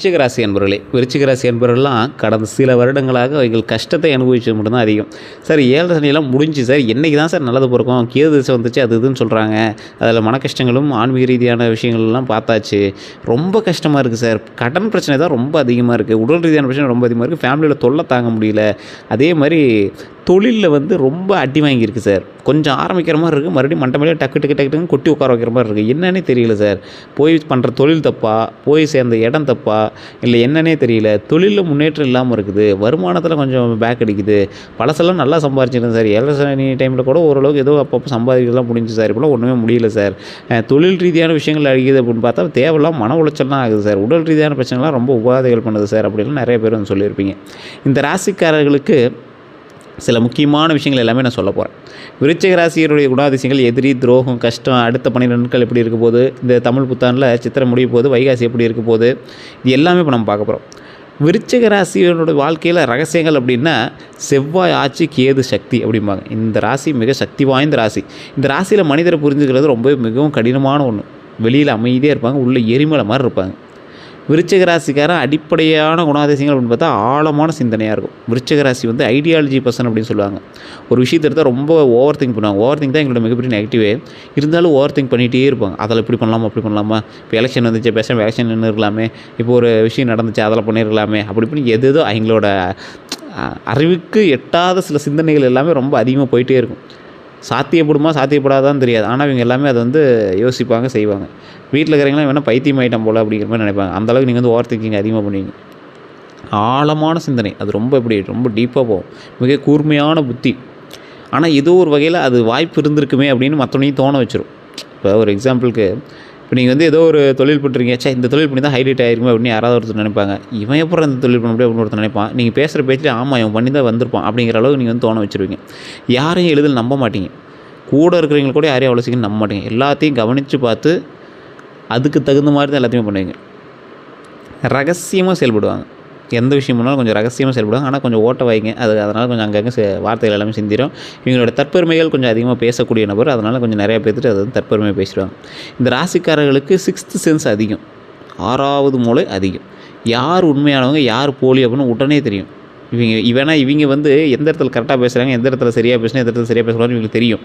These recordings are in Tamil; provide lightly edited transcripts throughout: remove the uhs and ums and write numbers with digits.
விருச்சிக ராசி அன்பர்களே, விருச்சிக ராசி அன்பர்கள்லாம் கடந்த சில வருடங்களாக அவர்கள் கஷ்டத்தை அனுபவிச்சது மட்டும்தான் அதிகம். சார் 7 சனியெல்லாம் முடிஞ்சு சார், என்னைக்கு தான் சார் நல்லது பொறக்கும், கேது திசை வந்துச்சு அது இதுன்னு சொல்கிறாங்க. அதில் மன கஷ்டங்களும் ஆன்மீக ரீதியான விஷயங்கள்லாம் பார்த்தாச்சு. ரொம்ப கஷ்டமாக இருக்குது சார். கடன் பிரச்சனை தான் ரொம்ப அதிகமாக இருக்குது. உடல் ரீதியான பிரச்சனை ரொம்ப அதிகமாக இருக்குது. ஃபேமிலியில் தொல்லை தாங்க முடியல. அதே மாதிரி தொழிலில் வந்து ரொம்ப அடி வாங்கியிருக்கு சார். கொஞ்சம் ஆரம்பிக்கிற மாதிரி இருக்குது, மறுபடியும் மண்டை மேலே டக்குன்னு கொட்டி உட்கார வைக்கிற மாதிரி இருக்குது. என்னன்னே தெரியல சார். போய் பண்ணுற தொழில் தப்பா, போய் சேர்ந்த இடம் தப்பா, இல்லை என்னன்னே தெரியல. தொழிலில் முன்னேற்றம் இல்லாமல் இருக்குது. வருமானத்தில் கொஞ்சம் பேக் அடிக்குது. பழசெல்லாம் நல்லா சம்பாரிச்சிருந்தேன் சார். 7 சனி டைமில் கூட ஓரளவுக்கு ஏதோ அப்பப்போ சம்பாதிக்கலாம் முடிஞ்சு சார். இப்போலாம் ஒன்றுமே முடியல சார். தொழில் ரீதியான விஷயங்கள் அடிக்குது அப்படின்னு பார்த்தா தேவையில்லாம் மன உளைச்சல்லாம் ஆகுது சார். உடல் ரீதியான பிரச்சனைலாம் ரொம்ப உபாதைகள் பண்ணுது சார் அப்படின்லாம் நிறைய பேர் வந்து சொல்லியிருப்பீங்க. இந்த ராசிக்காரர்களுக்கு சில முக்கியமான விஷயங்கள் எல்லாமே நான் சொல்ல போகிறேன். விருச்சிக ராசியருடைய குணாதிசயங்கள் எதிரி, துரோகம், கஷ்டம், அடுத்த 12 நாட்கள் எப்படி இருக்க போகுது, இந்த தமிழ் புத்தாண்டில் சித்திரை முடிய போகுது, வைகாசி எப்படி இருக்க போகுது, இது எல்லாமே இப்போ நம்ம பார்க்க போகிறோம். விருச்சிக ராசியோட வாழ்க்கையில் ரகசியங்கள் அப்படின்னா செவ்வாய் ஆட்சி, கேது சக்தி அப்படிம்பாங்க. இந்த ராசி மிக சக்தி வாய்ந்த ராசி. இந்த ராசியில் மனிதரை புரிஞ்சுக்கிறது ரொம்ப மிகவும் கடினமான ஒன்று. வெளியில் அமைதியாக இருப்பாங்க, உள்ளே எரிமலை மாதிரி இருப்பாங்க. விருச்சிக ராசிக்காரன் அடிப்படையான குணாதிசயங்கள் அப்படின்னு பார்த்தா ஆழமான சிந்தனையாக இருக்கும். விருச்சிக ராசி வந்து ஐடியாலஜி பர்சன் அப்படின்னு சொல்லுவாங்க. ஒரு விஷயத்தை எடுத்தால் ரொம்ப ஓவர் திங்க் பண்ணுவாங்க. ஓவர் திங்க் தான் எங்களோட மிகப்பெரிய நெகட்டிவே. இருந்தாலும் ஓவர் திங்க் பண்ணிகிட்டே இருப்பாங்க. அதில் இப்படி பண்ணலாமா, அப்படி பண்ணலாமா, இப்போ எலெக்ஷன் வந்துச்சு பேசாமல் எலெக்ஷன் நின்று இருக்கலாமே, இப்போ ஒரு விஷயம் நடந்துச்சு அதில் பண்ணியிருக்கலாமே, அப்படி பண்ணி எதோ எங்களோட அறிவுக்கு எட்டாத சில சிந்தனைகள் எல்லாமே ரொம்ப அதிகமாக போயிட்டே இருக்கும். சாத்தியப்படுமா சாத்தியப்படாதான்னு தெரியாது. ஆனால் இவங்க எல்லாமே அதை வந்து யோசிப்பாங்க, செய்வாங்க. வீட்டில் இருக்கிறவங்களாம் வேணால் பைத்தியம் ஆகிட்டம் போல் அப்படிங்கிற மாதிரி நினைப்பாங்க. அந்தளவுக்கு நீங்கள் வந்து ஓவர் திங்கிங் அதிகமாக பண்ணுவீங்க. ஆழமான சிந்தனை, அது ரொம்ப டீப்பாக போகும். மிக கூர்மையான புத்தி. ஆனால் ஏதோ ஒரு வகையில் அது வாய்ப்பு இருந்திருக்குமே அப்படின்னு மற்றவனையும் தோண வச்சிடும். இப்போ ஒரு எக்ஸாம்பிளுக்கு, இப்போ நீங்கள் வந்து ஏதோ ஒரு தொழில் பண்ணுறீங்க, இந்த தொழில் பண்ணி தான் ஹைலைட் ஆகிருக்குமே அப்படின்னு யாராவது ஒருத்தர் நினைப்பாங்க. இவன் எப்பறம் இந்த தொழில் பண்ண முடியும் அப்படின்னு ஒருத்தர் நினைப்பான். நீங்கள் பேசுகிற பேச்சில் ஆமாம் இவன் பண்ணி தான் வந்திருப்பான் அப்படிங்கிற அளவுக்கு நீங்கள் வந்து தோண வச்சுருவீங்க. யாரையும் எளிதில் நம்ப மாட்டீங்க. கூட இருக்கிறவங்க கூட யாரையும் அவ்வளோ சீக்கிரம் நம்ப மாட்டீங்க. எல்லாத்தையும் கவனித்து பார்த்து அதுக்கு தகுந்த மாதிரி தான் எல்லாத்தையுமே பண்ணுவீங்க. ரகசியமாக செயல்படுவாங்க. எந்த விஷயம் பண்ணாலும் கொஞ்சம் ரகசியமாக செயல்படுவாங்க. ஆனால் கொஞ்சம் ஓட்ட வைங்க. அதனால் கொஞ்சம் அங்கங்கே வார்த்தைகள் எல்லாமே சிந்திரும். இவங்களோட தற்பெருமைகள் கொஞ்சம் அதிகமாக பேசக்கூடிய நபர். அதனால் கொஞ்சம் நிறையா பேர்த்துட்டு அது வந்து தற்பெருமையாக பேசிடுவாங்க. இந்த ராசிக்காரர்களுக்கு 6th சென்ஸ் அதிகம். 6வது மூளை அதிகம். யார் உண்மையானவங்க யார் போலி அப்படின்னு உடனே தெரியும். இவங்க வந்து எந்த இடத்துல கரெக்டாக பேசுகிறாங்க, எந்த இடத்துல சரியாக பேசுனா, எந்த இடத்துல சரியாக பேசுகிறான்னு இவங்களுக்கு தெரியும்.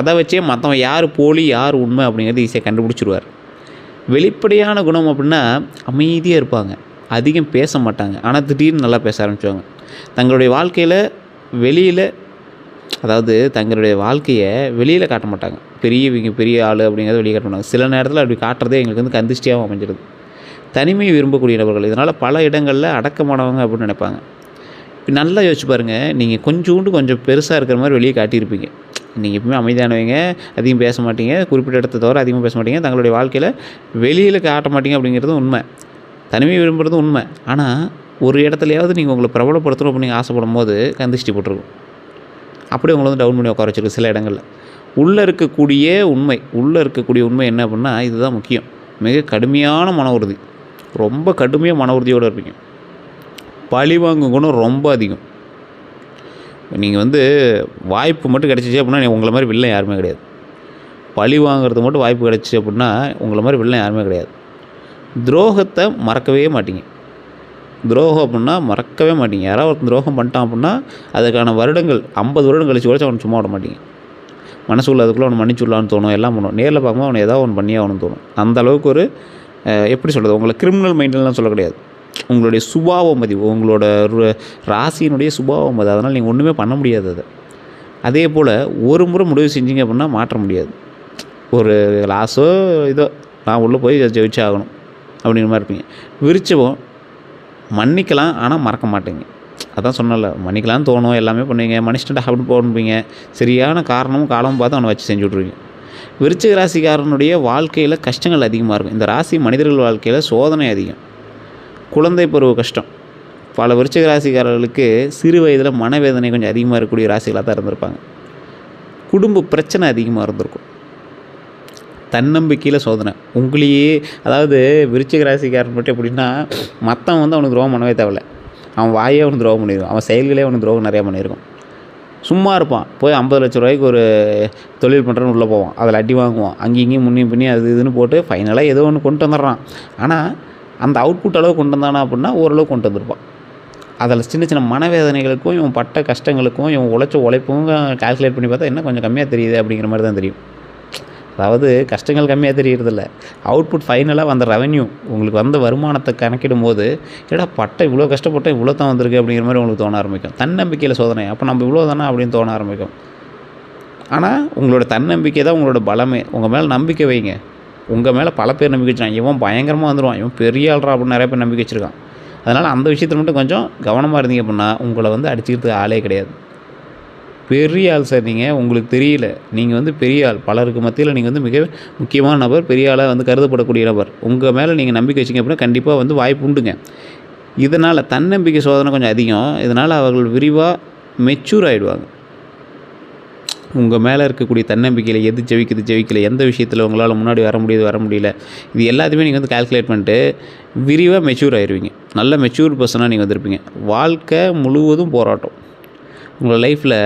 அதை வச்சே மற்றவன் யார் போலி யார் உண்மை அப்படிங்கிறது ஈஸியாக கண்டுபிடிச்சிடுவார். வெளிப்படையான குணம் அப்படின்னா அமைதியாக இருப்பாங்க, அதிகம் பேச மாட்டாங்க. ஆனால் திடீர்னு நல்லா பேச ஆரம்பிச்சுவாங்க. தங்களுடைய வாழ்க்கையில் வெளியில், அதாவது தங்களுடைய வாழ்க்கையை வெளியில் காட்ட மாட்டாங்க. பெரிய ஆள் அப்படிங்கிறத வெளியே காட்ட மாட்டாங்க. சில நேரத்தில் அப்படி காட்டுறதே எங்களுக்கு வந்து கந்திஷ்டியாகவும் அமைஞ்சிடுது. தனிமையை விரும்பக்கூடிய நபர்கள். இதனால் பல இடங்களில் அடக்கமானவங்க அப்படின்னு நினைப்பாங்க. நல்லா யோசிச்சு பாருங்கள். நீங்கள் கொஞ்சம் பெருசாக இருக்கிற மாதிரி வெளியே காட்டியிருப்பீங்க. நீங்கள் எப்பவுமே அமைதியானவங்க, அதிகம் பேச மாட்டீங்க, குறிப்பிட்ட இடத்த தவிர அதிகமாக பேச மாட்டீங்க. தங்களுடைய வாழ்க்கையில் வெளியில் காட்ட மாட்டீங்க அப்படிங்கிறது உண்மை. தனிமையை விரும்புகிறது உண்மை. ஆனால் ஒரு இடத்துலையாவது நீங்கள் உங்களை பிரபலப்படுத்தணும் அப்படின்னு நீங்கள் ஆசைப்படும் போது கந்திஷ்டி போட்டிருக்கும். அப்படியே உங்களை வந்து டவுன் பண்ணி உட்கார வச்சிருக்கு சில இடங்களில். உள்ளே இருக்கக்கூடிய உண்மை என்ன அப்படின்னா இதுதான் முக்கியம். மிக கடுமையான மன உறுதி. ரொம்ப கடுமையாக மன உறுதியோடு இருப்பீங்க. பழிவாங்கும் குணம் ரொம்ப அதிகம். நீங்கள் வந்து வாய்ப்பு மட்டும் கிடச்சிச்சு அப்படின்னா உங்களை மாதிரி வில்லன் யாருமே கிடையாது. பழி வாங்கிறது மட்டும் வாய்ப்பு கிடச்சிச்சு அப்படின்னா உங்களை மாதிரி வில்லன் யாருமே கிடையாது. துரோகத்தை மறக்கவே மாட்டீங்க. துரோகம் அப்படின்னா மறக்கவே மாட்டீங்க. யாராவது ஒருத்தர் துரோகம் பண்ணிட்டான் அப்படின்னா அதுக்கான வருடங்கள் 50 வருடம் கழிச்சு கூட அவனை சும்மா விட மாட்டீங்க. மனசுக்குள்ள அதுக்குள்ளே அவனை மன்னிச்சுடலான்னு தோணும், எல்லாம் பண்ணும். நேரில் பார்க்கும்போது அவனை ஏதாவது ஒன்று பண்ணியே அவனு தோணும். அந்த அளவுக்கு ஒரு எப்படி சொல்கிறது, உங்களை கிரிமினல் மைண்டெலாம் சொல்ல கிடையாது. உங்களுடைய சுபாவம் அது, உங்களோட ராசியினுடைய சுபாவம் அது. அதனால் நீங்கள் ஒன்றுமே பண்ண முடியாது. அதே போல் ஒரு முறை முடிவு செஞ்சீங்க அப்படின்னா மாற்ற முடியாது. ஒரு லாஸோ இதோ நான் உள்ளே போய் ஜெயிச்சு ஆகணும் அப்படிங்கிற மாதிரி இருப்பீங்க. விருச்சிகம் மன்னிக்கலாம், ஆனால் மறக்க மாட்டேங்க. அதான் சொன்னல, மன்னிக்கலாம்னு தோணும், எல்லாமே பண்ணுவீங்க, மனுஷன்ட்ட அப்படின்னு போடுவீங்க. சரியான காரணமும் காலமும் பார்த்து அவனை வச்சு செஞ்சு விட்ருவீங்க. விருச்சிக ராசிக்காரனுடைய வாழ்க்கையில் கஷ்டங்கள் அதிகமாக இருக்கும். இந்த ராசி மனிதர்கள் வாழ்க்கையில் சோதனை அதிகம். குழந்தை பருவ கஷ்டம். பல விருச்சிக ராசிக்காரர்களுக்கு சிறு வயதில் மனவேதனை கொஞ்சம் அதிகமாக இருக்கக்கூடிய ராசிகளாக தான் இருந்திருப்பாங்க. குடும்ப பிரச்சனை அதிகமாக இருந்திருக்கும். தன்னம்பிக்கையில் சோதனை. உங்களையே, அதாவது விருச்சிக ராசிக்காரன் மட்டும் எப்படின்னா மற்றவன் வந்து அவனுக்கு துரோகம் பண்ணவே தேவையில்லை. அவன் வாயே அவனுக்கு துரோகம் பண்ணியிருக்கான், அவன் செயல்களே அவனுக்கு துரோகம் நிறையா பண்ணியிருக்கான். சும்மா இருப்பான். போய் 50 லட்ச ரூபாய்க்கு ஒரு தொழில் பண்ணுறன்னு உள்ளே போவான். அதில் அடி வாங்குவான். அங்கேயும் முன்னையும் பின்னி அது இதுன்னு போட்டு ஃபைனலாக ஏதோ ஒன்று கொண்டு வந்துடுறான். ஆனால் அந்த அவுட்புட் அளவு கொண்டு வந்தானா அப்படின்னா ஓரளவு கொண்டு வந்திருப்பான். அதில் சின்ன சின்ன மனவேதனைகளுக்கும் இவன் பட்ட கஷ்டங்களுக்கும் இவன் உழைச்ச உழைப்பும் கால்குலேட் பண்ணி பார்த்தா என்ன கொஞ்சம் கம்மியாக தெரியுது அப்படிங்கிற மாதிரி தான் தெரியும். அதாவது கஷ்டங்கள் கம்மியாக தெரியறதில்ல, அவுட்புட் ஃபைனலாக வந்த ரெவென்யூ உங்களுக்கு வந்த வருமானத்தை கணக்கிடும் போது ஏடா பட்டை இவ்வளோ கஷ்டப்பட்டேன் இவ்வளோ தான் வந்திருக்கு அப்படிங்கிற மாதிரி உங்களுக்கு தோண ஆரம்பிக்கும். தன்னம்பிக்கையில் சோதனை, அப்போ நம்ம இவ்வளோ தானே அப்படின்னு தோண ஆரம்பிக்கும். ஆனால் உங்களோட தன்னம்பிக்கை தான் உங்களோட பலமே. உங்கள் மேலே நம்பிக்கை வைங்க. உங்கள் மேலே பல பேர் நம்பிக்கை வச்சுருக்கான், இவன் பயங்கரமாக வந்துடுவான், இவன் பெரிய ஆள்றா அப்படின்னு நிறைய பேர் நம்பிக்கை வச்சுருக்கான். அதனால் அந்த விஷயத்தில் மட்டும் கொஞ்சம் கவனமாக இருந்தீங்க அப்படின்னா உங்களை வந்து அடிச்சுக்கிறதுக்கு ஆளே கிடையாது. பெரிய ஆள் சார் நீங்கள், உங்களுக்கு தெரியல, நீங்கள் வந்து பெரிய ஆள், பலருக்கு மத்தியில் நீங்கள் வந்து மிக முக்கியமான நபர், பெரிய ஆளாக வந்து கருதப்படக்கூடிய நபர். உங்கள் மேலே நீங்கள் நம்பிக்கை வச்சிங்க அப்படின்னா கண்டிப்பாக வந்து வாய்ப்பு உண்டுங்க. இதனால் தன்னம்பிக்கை சோதனை கொஞ்சம் அதிகம். இதனால் அவர்கள் விரிவாக மெச்சூர் ஆகிடுவாங்க. உங்கள் மேலே இருக்கக்கூடிய தன்னம்பிக்கையில் எது ஜெயிக்கலை, எந்த விஷயத்தில் உங்களால் முன்னாடி வர முடியல, இது எல்லாத்தையுமே நீங்கள் வந்து கால்குலேட் பண்ணிட்டு விரிவாக மெச்சூர் ஆகிடுவீங்க. நல்ல மெச்சூர் பர்சனாக நீங்கள் வந்திருப்பீங்க. வாழ்க்கை முழுவதும் போராட்டம். உங்கள் லைஃப்பில்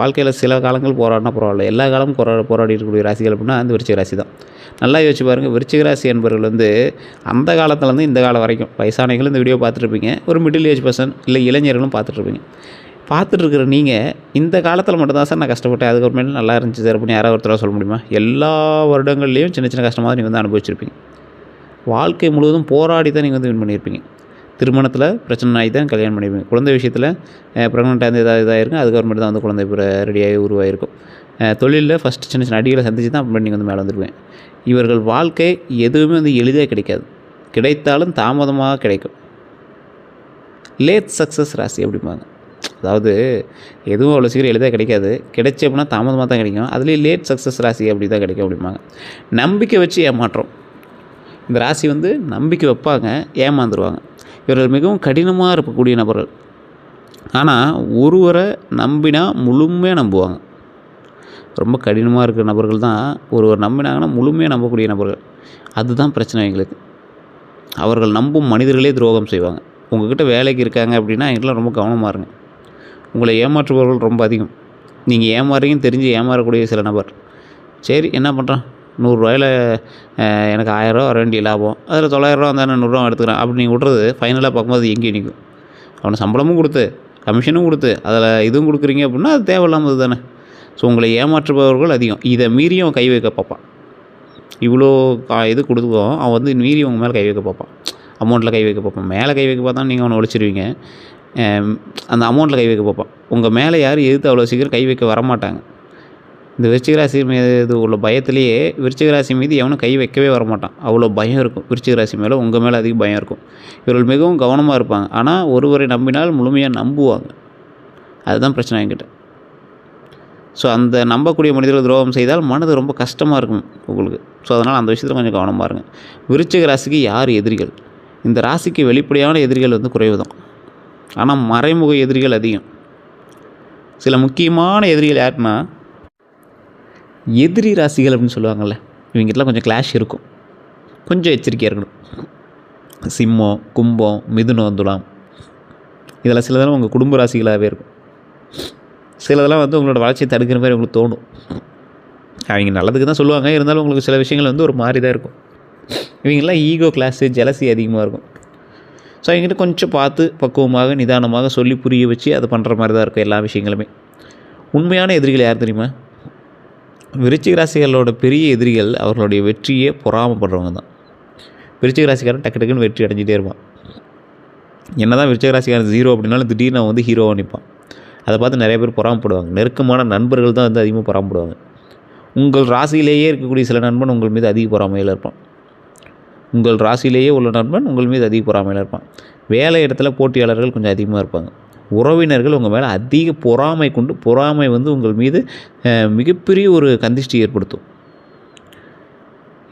வாழ்க்கையில் சில காலங்கள் போராடினா பரவாயில்ல, எல்லா காலமும் போராடி இருக்கக்கூடிய ராசிகள் அப்படின்னா அந்த விருச்சிக ராசி தான். நல்லா யோசிச்சு பாருங்கள். விருச்சிக ராசி என்பவர்கள் வந்து அந்த காலத்துலேருந்து இந்த காலம் வரைக்கும் வயசானவங்களும் இந்த வீடியோ பார்த்துட்ருப்பீங்க, ஒரு மிடில் ஏஜ் பர்சன் இல்லை இளைஞர்களும் பார்த்துட்ருப்பீங்க. பார்த்துட்ருக்குற நீங்கள் இந்த காலத்தில் மட்டும்தான் சார் நான் கஷ்டப்பட்டேன், அதுக்கப்புறமேட்டு நல்லா இருந்துச்சு சார் அப்படின்னு யாராவது ஒருத்தராக சொல்ல முடியுமா? எல்லா வருடங்கள்லேயும் சின்ன சின்ன கஷ்டமாக நீங்கள் வந்து அனுபவிச்சிருப்பீங்க. வாழ்க்கை முழுவதும் போராடி தான் நீங்கள் வந்து வின் பண்ணியிருப்பீங்க. திருமணத்தில் பிரச்சனை ஆகி தான் கல்யாணம் பண்ணியிருப்பீங்க. குழந்தை விஷயத்தில் ப்ரெக்னென்ட்டாக இருந்து இதாகிருக்கும், அதுக்கப்புறமேட்டு தான் வந்து குழந்தை ரெடியாகி உருவாகிருக்கும். தொழிலில் ஃபஸ்ட்டு சின்ன சின்ன அடிகளை சந்திச்சு தான் அப்புறம் நீங்கள் வந்து மேலே வந்துருப்பீங்க. இவர்கள் வாழ்க்கை எதுவுமே வந்து எளிதாக கிடைக்காது, கிடைத்தாலும் தாமதமாக கிடைக்கும். லேட் சக்ஸஸ் ராசி அப்படிம்பாங்க. அதாவது எதுவும் அவ்வளோ சீக்கிரம் எளிதாக கிடைக்காது, கிடைச்சி அப்படின்னா தாமதமாக தான் கிடைக்கும். அதுலேயும் லேட் சக்ஸஸ் ராசி அப்படி தான் கிடைக்கும் அப்படிம்பாங்க. நம்பிக்கை வச்சு ஏமாற்றம். இந்த ராசி வந்து நம்பிக்கை வைப்பாங்க, ஏமாந்துருவாங்க. இவர்கள் மிகவும் கடினமாக இருக்கக்கூடிய நபர்கள். ஆனால் ஒருவரை நம்பினா முழுமையாக நம்புவாங்க. ரொம்ப கடினமாக இருக்கிற நபர்கள் தான் ஒருவர் நம்பினாங்கன்னா முழுமையாக நம்பக்கூடிய நபர்கள். அதுதான் பிரச்சனை எங்களுக்கு. அவர்கள் நம்பும் மனிதர்களே துரோகம் செய்வாங்க. உங்கள்கிட்ட வேலைக்கு இருக்காங்க அப்படின்னா எங்களாம் ரொம்ப கவனமாக இருங்க. உங்களை ஏமாற்றுபவர்கள் ரொம்ப அதிகம். நீங்கள் ஏமாறுறீங்கன்னு தெரிஞ்சு ஏமாறக்கூடிய சில நபர், சரி என்ன பண்ணுறான், 100 ரூபாயில் எனக்கு 1000 ரூபா வர வேண்டிய லாபம், அதில் 900 ரூபா வந்தால் 100 ரூபா எடுத்துக்கிறேன் அப்படி நீங்கள் விட்றது ஃபைனலாக பார்க்கும்போது எங்கேயும் நிற்கும். அவனை சம்பளமும் கொடுத்து கமிஷனும் கொடுத்து அதில் இதுவும் கொடுக்குறீங்க அப்படின்னா அது தேவையில்லாமல் தானே. ஸோ உங்களை ஏமாற்றுபவர்கள் அதிகம். இதை மீறியும் அவன் கை வைக்க பார்ப்பான். இவ்வளோ இது கொடுத்துக்குவோம், அவன் வந்து மீறி உங்கள் மேலே கை வைக்க பார்ப்பான். அமௌண்ட்டில் கை வைக்க பார்ப்பான். மேலே கை வைக்க பார்த்தா நீங்கள் அவனை ஒழிச்சிருவீங்க. அந்த அமௌண்ட்டில் கை வைக்க பார்ப்பான். உங்கள் மேலே யாரும் எதிர்த்து அவ்வளோ சீக்கிரம் கை வைக்க வரமாட்டாங்க. இந்த விருச்சிக ராசி மீது உள்ள பயத்திலேயே விருச்சிக ராசி மீது எவனும் கை வைக்கவே வரமாட்டான். அவ்வளோ பயம் இருக்கும் விருச்சிக ராசி மேலே. உங்கள் மேலே அதிக பயம் இருக்கும். இவர்கள் மிகவும் கவனமாக இருப்பாங்க. ஆனால் ஒருவரை நம்பினால் முழுமையாக நம்புவாங்க. அதுதான் பிரச்சனை என்கிட்ட. ஸோ அந்த நம்பக்கூடிய மனிதர்கள் துரோகம் செய்தால் மனது ரொம்ப கஷ்டமாக இருக்கும் உங்களுக்கு. ஸோ அதனால் அந்த விஷயத்தில் கொஞ்சம் கவனமாக இருங்க. விருச்சிக ராசிக்கு யார் எதிரிகள்? இந்த ராசிக்கு வெளிப்படையான எதிரிகள் வந்து குறைவு தான், ஆனால் மறைமுக எதிரிகள் அதிகம். சில முக்கியமான எதிரிகள் யாருன்னா எதிரி ராசிகள் அப்படின்னு சொல்லுவாங்கள்ல, இவங்ககிட்டலாம் கொஞ்சம் கிளாஷ் இருக்கும். கொஞ்சம் எச்சரிக்கையாக இருக்கணும். சிம்மம், கும்பம், மிதுனம், துலாம், இதில் சிலதெல்லாம் உங்கள் குடும்ப ராசிகளாகவே இருக்கும். சிலதெல்லாம் வந்து உங்களோட வளர்ச்சியை தடுக்கிற மாதிரி உங்களுக்கு தோணும். அவங்க நல்லதுக்கு தான் சொல்லுவாங்க, இருந்தாலும் உங்களுக்கு சில விஷயங்கள் வந்து ஒரு மாதிரி தான் இருக்கும். இவங்கெல்லாம் ஈகோ கிளாஸு, ஜெலசி அதிகமாக இருக்கும். ஸோ அவங்ககிட்ட கொஞ்சம் பார்த்து பக்குவமாக நிதானமாக சொல்லி புரிய வச்சு அதை பண்ணுற மாதிரி தான் இருக்கும் எல்லா விஷயங்களுமே. உண்மையான எதிரிகள் யார் தெரியுமா? விருச்சிக ராசிகளோட பெரிய எதிரிகள் அவர்களுடைய வெற்றியே பொறாமப்படுறவங்க தான். விருச்சிக ராசிக்காரன் டக்கு டக்குன்னு வெற்றி அடைஞ்சிட்டே இருப்பான். என்ன தான் விருச்சிக ராசிக்காரன் 0 அப்படின்னாலும் திடீர்னு அவன் வந்து ஹீரோவாக நிற்பான். அதை பார்த்து நிறைய பேர் பொறாமப்படுவாங்க. நெருக்கமான நண்பர்கள் தான் வந்து அதிகமாக பொறாமப்படுவாங்க. உங்கள் ராசியிலேயே இருக்கக்கூடிய சில நண்பன் உங்கள் மீது அதிக பொறாமையில் இருப்பான். உங்கள் ராசியிலேயே உள்ள நண்பன் உங்கள் மீது அதிக பொறாமையில் இருப்பான். வேலை இடத்துல போட்டியாளர்கள் கொஞ்சம் அதிகமாக இருப்பாங்க. உறவினர்கள் உங்கள் மேலே அதிக பொறாமை கொண்டு, பொறாமை வந்து உங்கள் மீது மிகப்பெரிய ஒரு கந்திஷ்டி ஏற்படுத்தும்.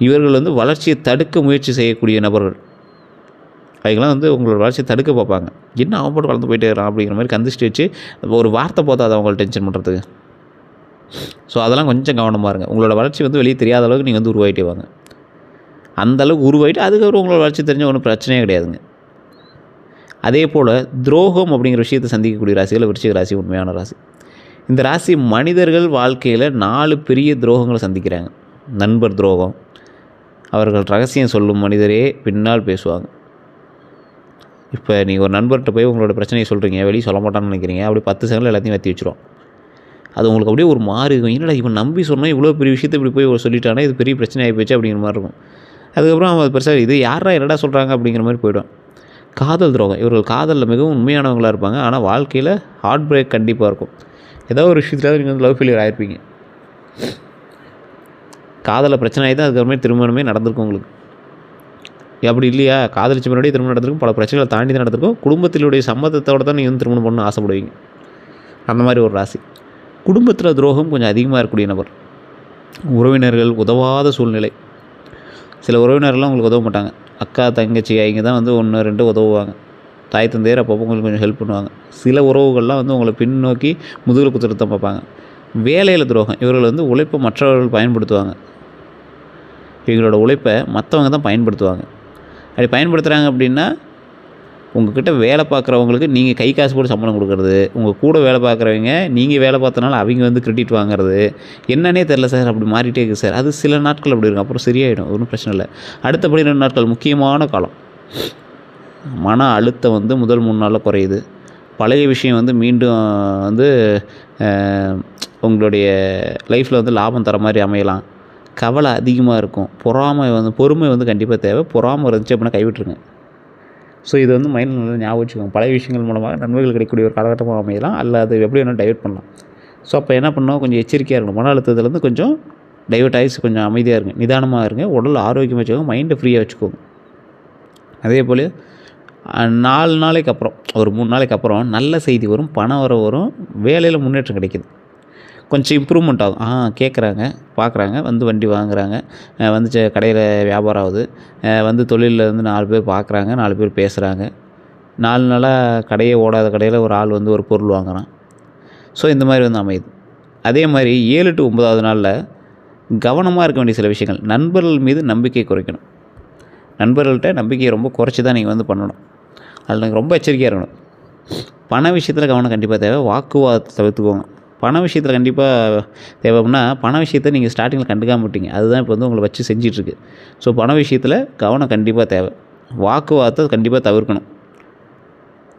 இவர்கள் வந்து வளர்ச்சியை தடுக்க முயற்சி செய்யக்கூடிய நபர்கள். அவங்களாம் வந்து உங்களோட வளர்ச்சியை தடுக்க பார்ப்பாங்க. என்ன அவன் போட்டு வளர்ந்து போயிட்டே இருக்கிறான் அப்படிங்கிற மாதிரி கந்திஷ்டி வச்சு ஒரு வார்த்தை போத்தா அதை அவங்களை டென்ஷன் பண்ணுறதுக்கு. ஸோ அதெல்லாம் கொஞ்சம் கவனமாக இருங்க. உங்களோட வளர்ச்சி வந்து வெளியே தெரியாத அளவுக்கு நீங்கள் வந்து உருவாகிட்டே வாங்க. அந்தளவுக்கு உருவாகிட்டு அதுக்கப்புறம் உங்களோட வளர்ச்சி தெரிஞ்ச ஒன்றும் பிரச்சனையே கிடையாதுங்க. அதே போல் துரோகம் அப்படிங்கிற விஷயத்தை சந்திக்கக்கூடிய ராசிகள் விருச்சிக ராசி உண்மையான ராசி. இந்த ராசி மனிதர்கள் வாழ்க்கையில் 4 பெரிய துரோகங்களை சந்திக்கிறாங்க. நண்பர் துரோகம், அவர்கள் ரகசியம் சொல்லும் மனிதரே பின்னால் பேசுவாங்க. இப்போ நீங்கள் ஒரு நண்பர்கிட்ட போய் உங்களோட பிரச்சனையை சொல்கிறீங்க, வெளியே சொல்ல மாட்டான்னு நினைக்கிறீங்க, அப்படி 10 செகண்டில் எல்லாத்தையும் வெற்றி வச்சுருவோம். அது உங்களுக்கு அப்படியே ஒரு மாறி இருக்கும். என்னடா இவன் நம்பி சொன்னால் இவ்வளோ பெரிய விஷயத்தை இப்படி போய் சொல்லிட்டானே, இது பெரிய பிரச்சனை ஆகி போச்சு அப்படிங்கிற மாதிரி இருக்கும். அதுக்கப்புறம் அவன் பெருசாக இது யாரா என்னடா சொல்கிறாங்க அப்படிங்கிற மாதிரி போய்டும். காதல் துரோகம். இவர்கள் காதலில் மிகவும் உண்மையானவங்களாக இருப்பாங்க. ஆனால் வாழ்க்கையில் ஹார்ட் பிரேக் கண்டிப்பாக இருக்கும். ஏதோ ஒரு விஷயத்தில் நீங்கள் வந்து லவ் ஃபெயிலியர் ஆகிருப்பீங்க. காதலில் பிரச்சனை ஆகி தான் அதுக்கப்புறமே திருமணமே நடந்திருக்கும் உங்களுக்கு. அப்படி இல்லையா, காதலிச்ச முன்னாடியே திருமணம் நடந்திருக்கும், பல பிரச்சனைகளை தாண்டி தான் நடந்திருக்கும். குடும்பத்தினுடைய சம்மதத்தோடு தான் நீங்கள் வந்து திருமணம் பண்ணணும்னு ஆசைப்படுவீங்க. அந்த மாதிரி ஒரு ராசி. குடும்பத்தில் துரோகம் கொஞ்சம் அதிகமாக இருக்கக்கூடிய நபர். உறவினர்கள் உதவாத சூழ்நிலை. சில உறவினர்கள்லாம் உங்களுக்கு உதவ மாட்டாங்க. அக்கா தங்கச்சி அவங்க தான் வந்து 1 2 உதவுவாங்க. தாய் தந்தையர் அப்பப்போ உங்களுக்கு கொஞ்சம் ஹெல்ப் பண்ணுவாங்க. சில உறவுகள்லாம் வந்து உங்களை பின்னோக்கி முதுகில் குத்துறது தான் பார்ப்பாங்க. வேலையில் துரோகம். இவர்கள் வந்து உழைப்பை மற்றவர்கள் பயன்படுத்துவாங்க. இவங்களோட உழைப்பை மற்றவங்க தான் பயன்படுத்துவாங்க. அப்படி பயன்படுத்துகிறாங்க அப்படின்னா, உங்கள்கிட்ட வேலை பார்க்குறவங்களுக்கு நீங்கள் கை காசு போட்டு சம்பளம் கொடுக்குறது, உங்கள் கூட வேலை பார்க்குறவங்க நீங்கள் வேலை பார்த்தனால அவங்க வந்து கிரெடிட் வாங்குறது, என்னன்னே தெரில சார், அப்படி மாறிட்டே இருக்குது சார். அது சில நாட்கள் அப்படி இருக்கும், அப்புறம் சரியாயிடும், ஒன்றும் பிரச்சனை இல்லை. அடுத்தபடி 2 நாட்கள் முக்கியமான காலம். மன அழுத்தம் வந்து முதல் 3 நாளில் குறையுது. பழைய விஷயம் வந்து மீண்டும் வந்து உங்களுடைய லைஃப்பில் வந்து லாபம் தர மாதிரி அமையலாம். கவலை அதிகமாக இருக்கும். பொறுமை வந்து கண்டிப்பாக தேவை. பொறாமை இருந்துச்சு அப்படின்னா கைவிட்டுருங்க. ஸோ இது வந்து மைண்டில் நல்லா ஞாபகம் வச்சுக்கோங்க. பழைய விஷயங்கள் மூலமாக நன்மைகள் கிடைக்கக்கூடிய ஒரு காலகட்டமாக அமையலாம். அல்ல அது எப்படி வேணால் டைவெர்ட் பண்ணலாம். ஸோ அப்போ என்ன பண்ணணும், கொஞ்சம் எச்சரிக்கையாக இருக்கணும். மன அழுத்தத்துலேருந்து கொஞ்சம் டைவெர்ட் ஆகிடுச்சு, கொஞ்சம் அமைதியாக இருங்க, நிதானமாக இருங்க, உடல் ஆரோக்கியமாக வச்சுக்கோங்க, மைண்டை ஃப்ரீயாக வச்சுக்கோங்க. அதே போல் 4 நாளைக்கு அப்புறம், ஒரு 3 நாளைக்கு அப்புறம் நல்ல செய்தி வரும், பணம் வரும், வேலையில் முன்னேற்றம் கிடைக்கிது, கொஞ்சம் இம்ப்ரூவ்மெண்ட் ஆகும். கேட்குறாங்க, பார்க்குறாங்க, வந்து வண்டி வாங்குகிறாங்க, வந்து கடையில் வியாபாரம் ஆகுது, வந்து தொழிலில் வந்து 4 பேர் பார்க்குறாங்க, 4 பேர் பேசுகிறாங்க. 4 நாளாக கடையே ஓடாத கடையில் ஒரு ஆள் வந்து ஒரு பொருள் வாங்குகிறான். ஸோ இந்த மாதிரி வந்து அமையுது. அதே மாதிரி 7 to 9வது நாளில் கவனமாக இருக்க வேண்டிய சில விஷயங்கள். நண்பர்கள் மீது நம்பிக்கை குறைக்கணும். நண்பர்கள்ட்ட நம்பிக்கையை ரொம்ப குறைச்சி தான் நீங்கள் வந்து பண்ணணும். அதில் நீங்கள் ரொம்ப எச்சரிக்கையாக இருக்கணும். பண விஷயத்தில் கவனம் கண்டிப்பாக தேவை. வாக்குவாதத்தை தவிர்த்துக்கோங்க. பண விஷயத்தில் கண்டிப்பாக தேவை. அப்படின்னா பண விஷயத்தை நீங்கள் ஸ்டார்டிங்கில் கண்டுக்காம விட்டீங்க, அதுதான் இப்போ வந்து உங்களை வச்சு செஞ்சிட்ருக்கு. ஸோ பண விஷயத்தில் கவனம் கண்டிப்பாக தேவை. வாக்குவாதத்தை கண்டிப்பாக தவிர்க்கணும்.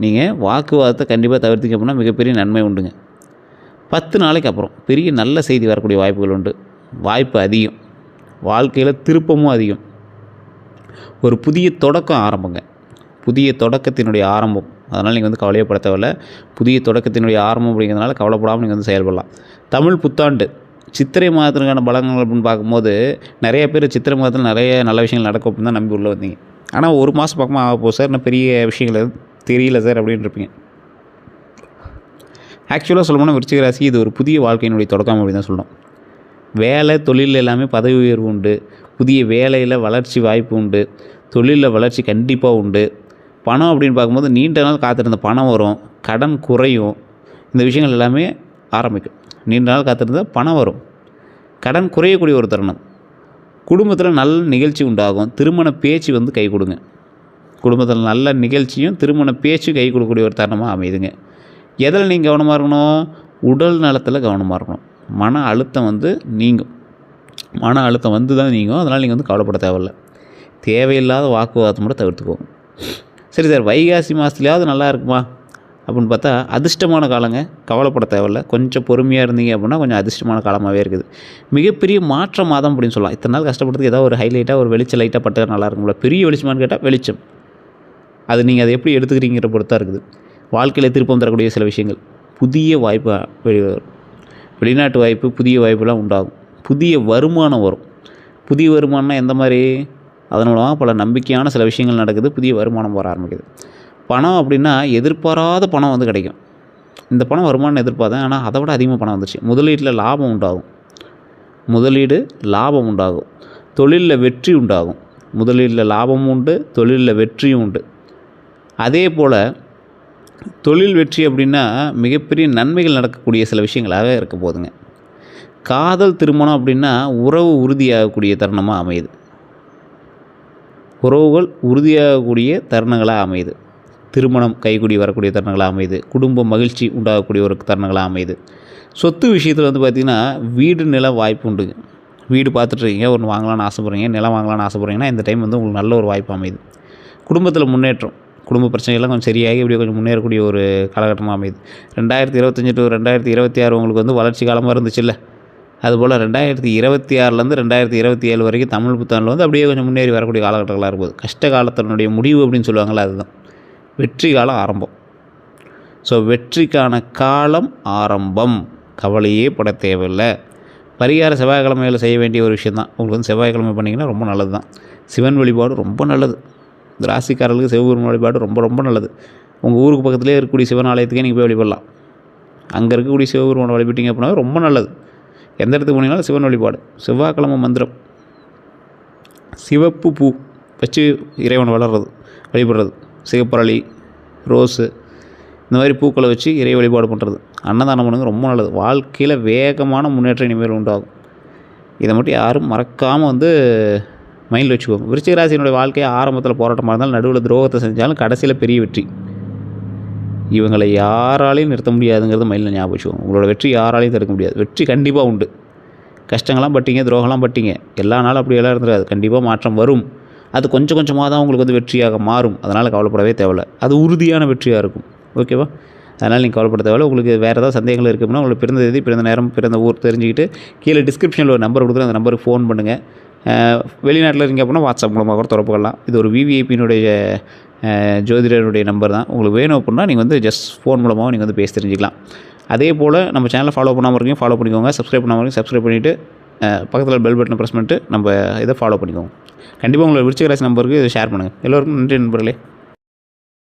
நீங்கள் வாக்குவாதத்தை கண்டிப்பாக தவிர்த்திங்க அப்படின்னா மிகப்பெரிய நன்மை உண்டுங்க. 10 நாளைக்கு அப்புறம் பெரிய நல்ல செய்தி வரக்கூடிய வாய்ப்புகள் உண்டு. வாய்ப்பு அதிகம். வாழ்க்கையில் திருப்பமும் அதிகம். ஒரு புதிய தொடக்கம் ஆரம்பங்க. புதிய தொடக்கத்தினுடைய ஆரம்பம். அதனால் நீங்கள் வந்து கவலையப்பட தேவையில்ல. புதிய தொடக்கத்தினுடைய ஆரம்பம் அப்படிங்கிறதுனால கவலைப்படாமல் நீங்கள் வந்து செயல்படலாம். தமிழ் புத்தாண்டு சித்திரை மாதத்திற்கான பலன்கள் அப்படின்னு பார்க்கும்போது நிறைய பேர் சித்திரை மாதத்தில் நிறைய நல்ல விஷயங்கள் நடக்கும் அப்படின்னு தான் நம்பி உள்ளே வந்தீங்க. ஆனால் ஒரு மாதம் பக்கமாக ஆக போகுது சார், இன்னும் பெரிய விஷயங்கள் தெரியல சார் அப்படின்னு இருப்பீங்க. ஆக்சுவலாக சொல்லணும்னா விருச்சிக ராசி இது ஒரு புதிய வாழ்க்கையினுடைய தொடக்கம் அப்படின்னு தான் சொல்லணும். வேலை தொழில் எல்லாமே பதவி உயர்வு உண்டு. புதிய வேலையில் வளர்ச்சி வாய்ப்பு உண்டு. தொழிலில் வளர்ச்சி கண்டிப்பாக உண்டு. பணம் அப்படின்னு பார்க்கும்போது நீண்ட நாள் காத்திருந்த பணம் வரும், கடன் குறையும், இந்த விஷயங்கள் எல்லாமே ஆரம்பிக்கும். நீண்ட நாள் காத்திருந்த பணம் வரும், கடன் குறையக்கூடிய ஒரு தருணம். குடும்பத்தில் நல்ல நிகழ்ச்சி உண்டாகும். திருமண பேச்சு வந்து கை கொடுங்க. குடும்பத்தில் நல்ல நிகழ்ச்சியும் திருமண பேச்சும் கை கொடுக்கக்கூடிய ஒரு தருணமாக அமையுதுங்க. எதில் நீங்கள் கவனமாக இருக்கணும், உடல் நலத்தில் கவனமாக இருக்கணும். மன அழுத்தம் வந்து நீங்கும். மன அழுத்தம் வந்து தான் நீங்கும். அதனால் நீங்கள் வந்து கவலைப்பட தேவையில்லை. தேவையில்லாத வாக்குவாதத்தை மட்டும் தவிர்த்துக்கோங்க. சரி சார், வைகாசி மாதத்துலையாவது நல்லா இருக்குமா அப்படின்னு பார்த்தா அதிர்ஷ்டமான காலங்க. கவலைப்பட தேவையில்ல. கொஞ்சம் பொறுமையாக இருந்தீங்க அப்படின்னா கொஞ்சம் அதிர்ஷ்டமான காலமாகவே இருக்குது. மிகப்பெரிய மாற்ற மாதம் அப்படின்னு சொல்லலாம். இத்தனை நாள் கஷ்டப்படுறதுக்கு ஏதாவது ஒரு ஹைலைட்டாக ஒரு வெளிச்சம் லைட்டாக பட்டு நல்லா இருக்கும்ல. பெரிய வெளிச்சமானு கேட்டால் வெளிச்சம். அது நீங்கள் அதை எப்படி எடுத்துக்கிறீங்கிற பொறுத்தாக இருக்குது. வாழ்க்கையில் திருப்பம் தரக்கூடிய சில விஷயங்கள், புதிய வாய்ப்பு வெளிநாட்டு வாய்ப்பு, புதிய வாய்ப்புலாம் உண்டாகும். புதிய வருமானம் வரும். புதிய வருமானம்னா எந்த மாதிரி, அதன் மூலமாக பல நம்பிக்கையான சில விஷயங்கள் நடக்குது. புதிய வருமானம் வர ஆரம்பிக்குது. பணம் அப்படின்னா எதிர்பாராத பணம் வந்து கிடைக்கும். இந்த பணம் வருமானம் எதிர்பார்த்தேன், ஆனால் அதை விட அதிகமாக பணம் வந்துச்சு. முதலீட்டில் லாபம் உண்டாகும். லாபம் உண்டாகும். தொழிலில் வெற்றி உண்டாகும். முதலீட்டில் லாபமும் உண்டு, தொழிலில் வெற்றியும் உண்டு. அதே போல் தொழில் வெற்றி அப்படின்னா மிகப்பெரிய நன்மைகள் நடக்கக்கூடிய சில விஷயங்களாக இருக்க போதுங்க. காதல் திருமணம் அப்படின்னா உறவு உறுதியாகக்கூடிய தருணமாக அமையுது. உறவுகள் உறுதியாகக்கூடிய தருணங்களாக அமையுது. திருமணம் கைகூடி வரக்கூடிய தருணங்களாக அமையுது. குடும்ப மகிழ்ச்சி உண்டாகக்கூடிய ஒரு தருணங்களாக அமையுது. சொத்து விஷயத்தில் வந்து பார்த்திங்கன்னா வீடு நில வாய்ப்பு உண்டுங்க. வீடு பார்த்துட்ருக்கீங்க, ஒன்று வாங்கலாம்னு ஆசைப்பட்றீங்க, நிலம் வாங்கலாம்னு ஆசைப்பட்றீங்கன்னா இந்த டைம் வந்து உங்களுக்கு நல்ல ஒரு வாய்ப்பு அமையுது. குடும்பத்தில் முன்னேற்றம், குடும்ப பிரச்சனைகள்லாம் கொஞ்சம் சரியாகி இப்படி கொஞ்சம் முன்னேறக்கூடிய ஒரு காலகட்டமாக அமையுது. 2025 டு 2026 உங்களுக்கு வந்து வளர்ச்சி காலமாக இருந்துச்சுல்ல, அதுபோல் 2026லேருந்து 2027 வரைக்கும் தமிழ் புத்தாண்டில் வந்து அப்படியே கொஞ்சம் முன்னேறி வரக்கூடிய காலகட்டங்களாக இருக்கும்போது கஷ்ட காலத்தினுடைய முடிவு அப்படின்னு சொல்லுவாங்கள்ல, அதுதான் வெற்றி காலம் ஆரம்பம். ஸோ வெற்றிக்கான காலம் ஆரம்பம், கவலையே பட தேவையில்லை. பரிகார செவ்வாய்க்கிழமையில் செய்ய வேண்டிய ஒரு விஷயம் தான். உங்களுக்கு வந்து செவ்வாய்க்கிழமை பண்ணிங்கன்னா ரொம்ப நல்லது தான். சிவன் வழிபாடு ரொம்ப நல்லது. இந்த ராசிக்காரர்களுக்கு சிவபெருமான் வழிபாடு ரொம்ப ரொம்ப நல்லது. உங்கள் ஊருக்கு பக்கத்துலேயே இருக்கக்கூடிய சிவன் ஆலயத்துக்கே நீங்கள் போய் வழிபடலாம். அங்கே இருக்கக்கூடிய சிவபெருமானை வழிபட்டீங்க அப்படின்னா ரொம்ப நல்லது. எந்த இடத்துக்கு போனீங்கனாலும் சிவன் வழிபாடு. செவ்வாய்க்கிழமை மந்திரம், சிவப்பு பூ வச்சு இறைவனை வழிபடுறது, சிகப்பரளி, ரோஸு, இந்த மாதிரி பூக்களை வச்சு இறை வழிபாடு பண்ணுறது, அன்னதானம் பண்ணுங்க, ரொம்ப நல்லது. வாழ்க்கையில் வேகமான முன்னேற்றம் இனிமேல் உண்டாகும். இதை மட்டும் யாரும் மறக்காமல் வந்து மைண்டில் வச்சுக்கோங்க. விருச்சிக ராசியினுடைய வாழ்க்கையை ஆரம்பத்தில் போராட்டமாக இருந்தாலும், நடுவில் துரோகத்தை செஞ்சாலும், கடைசியில் பெரிய வெற்றி. இவங்களை யாராலையும் நிறுத்த முடியாதுங்கிறது மைண்டில் ஞாபகம் வச்சுக்கோங்க. உங்களோட வெற்றி யாராலையும் தடுக்க முடியாது. வெற்றி கண்டிப்பாக உண்டு. கஷ்டங்கள்லாம் பட்டீங்க, துரோகம்லாம் பட்டீங்க, எல்லா நாளும் அப்படியெல்லாம் இருந்துடாது. கண்டிப்பாக மாற்றம் வரும். அது கொஞ்சம் கொஞ்சமாக தான் உங்களுக்கு வந்து வெற்றியாக மாறும். அதனால் கவலைப்படவே தேவையில்லை. அது உறுதியான வெற்றியாக இருக்கும். ஓகேவா? அதனால் நீங்கள் கவலைப்பட தேவையில்லை. உங்களுக்கு வேறு ஏதாவது சந்தேகங்கள் இருக்குன்னா, உங்களுக்கு பிறந்த தேதி, பிறந்த நேரம், பிறந்த ஊர் தெரிஞ்சுக்கிட்டு கீழே டிஸ்கிரிப்ஷனில் ஒரு நம்பர் கொடுக்குறேன், அந்த நம்பருக்கு ஃபோன் பண்ணுங்கள். வெளிநாட்டில் இருக்கீங்க அப்படின்னா வாட்ஸ்அப் மூலமாக கூட தொடர்பு கொள்ளலாம். இது ஒரு விவிஐபியினுடைய ஜோதிடருடைய நம்பர் தான். உங்களுக்கு வேணும் அப்படின்னா நீங்கள் வந்து ஜஸ்ட் ஃபோன் மூலமாக நீங்கள் வந்து பேசி தெரிஞ்சுக்கலாம். அதே போல் நம்ம சேனலை ஃபாலோ பண்ணாமல் இருக்கீங்க, ஃபாலோ பண்ணிக்கோங்க. சப்ஸ்கிரைப் பண்ணாமல் இருக்கீங்க, சப்ஸ்கிரைப் பண்ணிவிட்டு பக்கத்தில் பெல் பட்டனை ப்ரெஸ் பண்ணிட்டு நம்ம இதை ஃபாலோ பண்ணிக்கோங்க. கண்டிப்பாக உங்களோட விருச்சிக ராசி நம்பருக்கு இதை ஷேர் பண்ணுங்கள். எல்லோருக்கும் நன்றி நண்பர்களே.